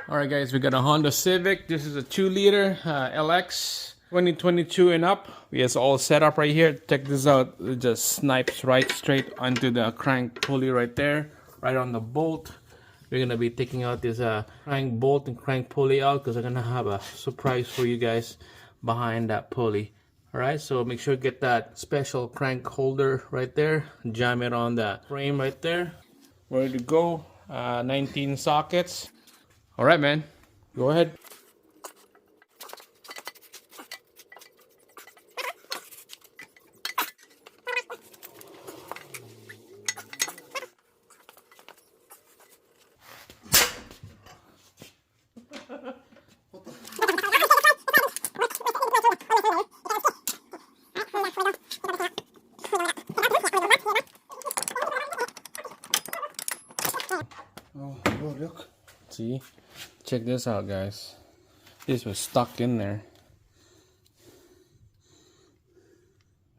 Alright guys, we got a Honda Civic. This is a 2-liter LX 2022 and up. We have all set up right here. Check this out. It just snipes right straight onto the crank pulley right there, right on the bolt. We're gonna be taking out this crank bolt and crank pulley out because I'm gonna have a surprise for you guys behind that pulley. Alright, so make sure to get that special crank holder right there. Jam it on that frame right there. Ready to go. 19 sockets. Alright, man. Go ahead. Oh, look. See? Check this out, guys. This was stuck in there.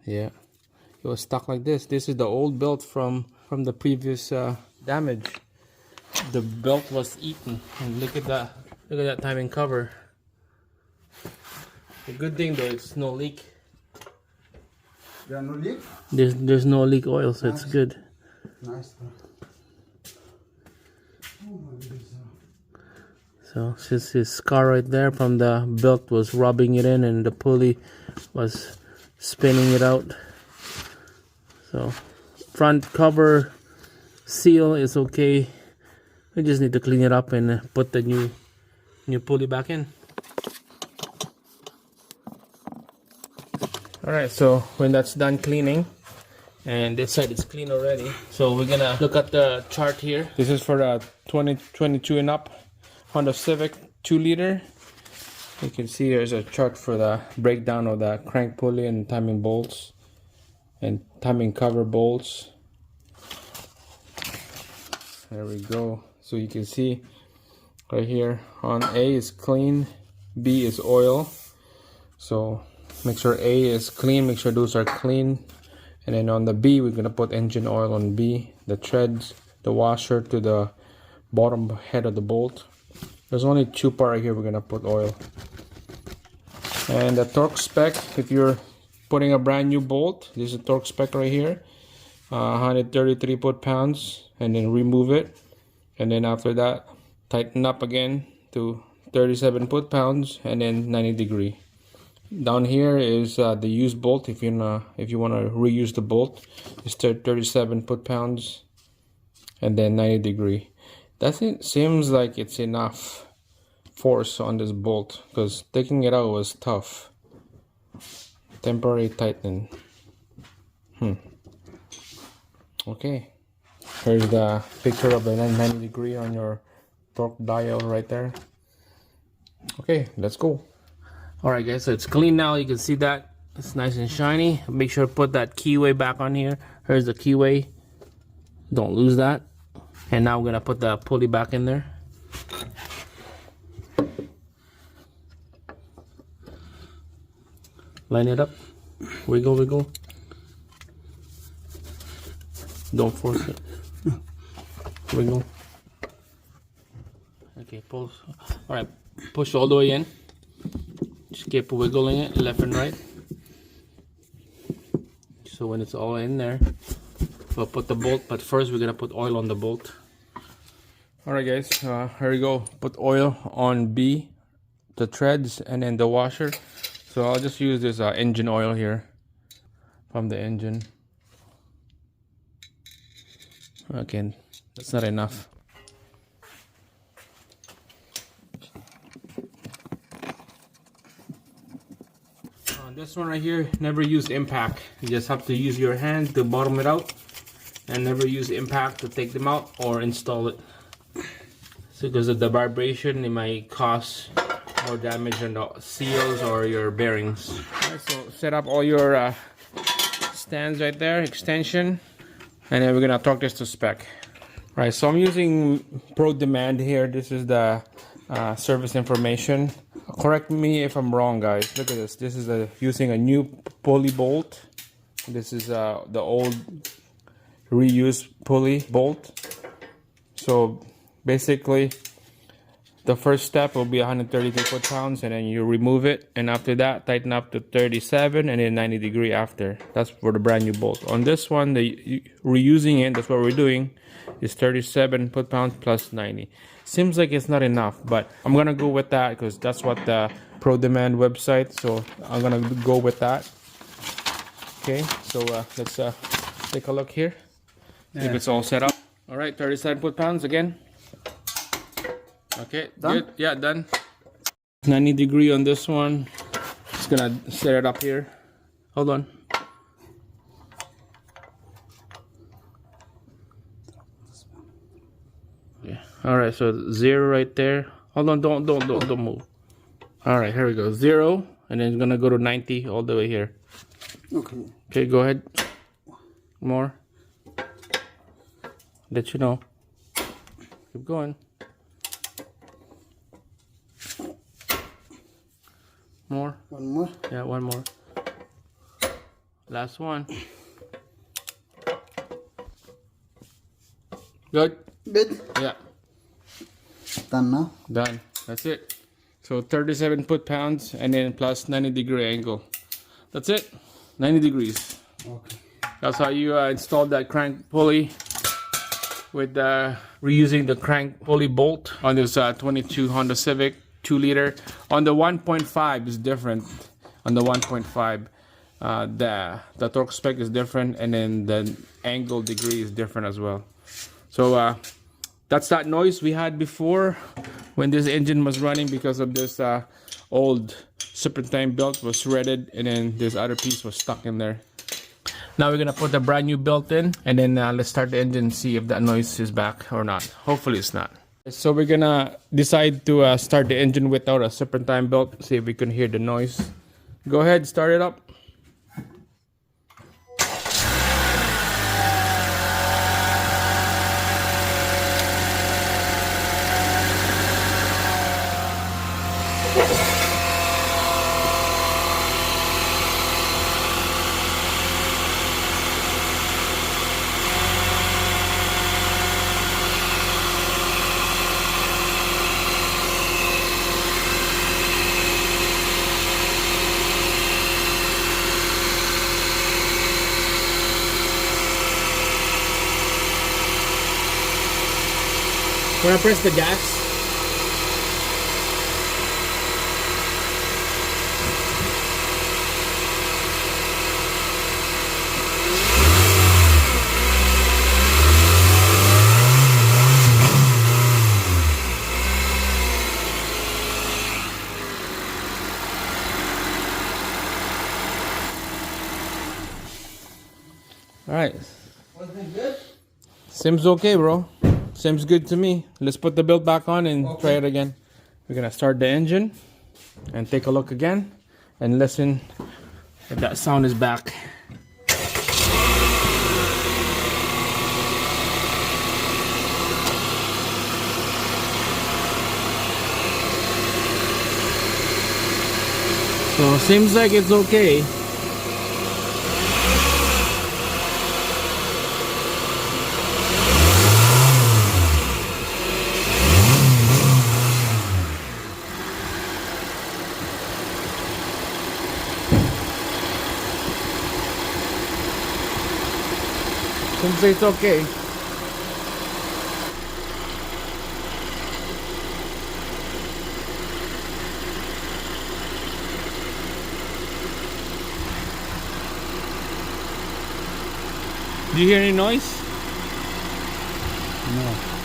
Yeah. It was stuck like this. This is the old belt from the previous damage. The belt was eaten. And look at that. Look at that timing cover. The good thing though, it's no leak. There are no leak? There's no leak oil, so nice. It's good. Nice. Oh my goodness. So since his scar right there from the belt was rubbing it in and the pulley was spinning it out. So front cover seal is okay. We just need to clean it up and put the new pulley back in. Alright, so when that's done cleaning, and this side is clean already, so we're gonna look at the chart here. This is for the 2022 and up Honda Civic 2-liter. You can see there's a chart for the breakdown of the crank pulley and timing bolts and timing cover bolts. There we go. So you can see right here on A is clean, B is oil. So make sure A is clean, make sure those are clean. And then on the B, we're gonna put engine oil on B, the treads, the washer to the bottom head of the bolt. There's only 2 parts right here we're gonna put oil. And the torque spec, if you're putting a brand new bolt, this is a torque spec right here, 133 foot-pounds, and then remove it. And then after that, tighten up again to 37 foot-pounds, and then 90 degree. Down here is the used bolt. If you want to reuse the bolt, it's 37 foot-pounds, and then 90 degree. That seems like it's enough force on this bolt because taking it out was tough. Temporary tightening. Okay. Here's the picture of the 90 degree on your torque dial right there. Okay, let's go. Alright guys, so it's clean now. You can see that it's nice and shiny. Make sure to put that keyway back on here. Here's the keyway. Don't lose that. And now we're gonna put the pulley back in there. Line it up. Wiggle, wiggle. Don't force it. Wiggle. Okay, pull. Alright, push all the way in. Just keep wiggling it left and right. So when it's all in there, we'll put the bolt, but first we're gonna put oil on the bolt. Alright guys, here we go. Put oil on B, the treads, and then the washer. So I'll just use this engine oil here from the engine. Okay, that's not enough. This one right here, never use impact. You just have to use your hand to bottom it out, and never use impact to take them out or install it. So because of the vibration, it might cause more damage on the seals or your bearings. Alright, so set up all your stands right there, extension, and then we're gonna torque this to spec. Right, so I'm using Pro Demand here. This is the service information. Correct me if I'm wrong, guys. Look at this. This is using a new pulley bolt. This is the old reused pulley bolt. So basically The first step will be 132 foot-pounds, and then you remove it, and after that tighten up to 37 and then 90 degree after. That's for the brand new bolt. On this one, reusing it, that's what we're doing, is 37 foot-pounds plus 90. Seems like it's not enough, but I'm gonna go with that because that's what the Pro Demand website, so I'm gonna go with that. Okay, so let's take a look here, see if it's all set up. All right, 37 foot-pounds again. Okay, done? Good. Yeah, done. 90 degree on this one. Just gonna set it up here. Hold on. Yeah. All right, so 0 right there. Hold on, don't move. All right, here we go. 0, and then it's gonna go to 90 all the way here. Okay. Okay, go ahead. More. Let you know. Keep going. More. One more. Yeah, one more. Last one. Good. Good. Yeah. Done now. Done. That's it. So 37 foot-pounds and then plus 90 degree angle. That's it. 90 degrees. Okay. That's how you install that crank pulley with reusing the crank pulley bolt on this 22 Honda Civic 2-liter. On the 1.5 is different. On the 1.5, the torque spec is different, and then the angle degree is different as well. So that's that noise we had before when this engine was running because of this old serpentine belt was threaded, and then this other piece was stuck in there. Now we're gonna put the brand new belt in, and then let's start the engine, see if that noise is back or not. Hopefully it's not. So we're gonna decide to start the engine without a serpentine belt, see if we can hear the noise. Go ahead, start it up. When I press the gas, all right. Wasn't good? Seems okay, bro. Seems good to me. Let's put the belt back on and try it again. We're gonna start the engine and take a look again and listen if that sound is back. So seems like it's okay. Seems like it's okay. Do you hear any noise? No.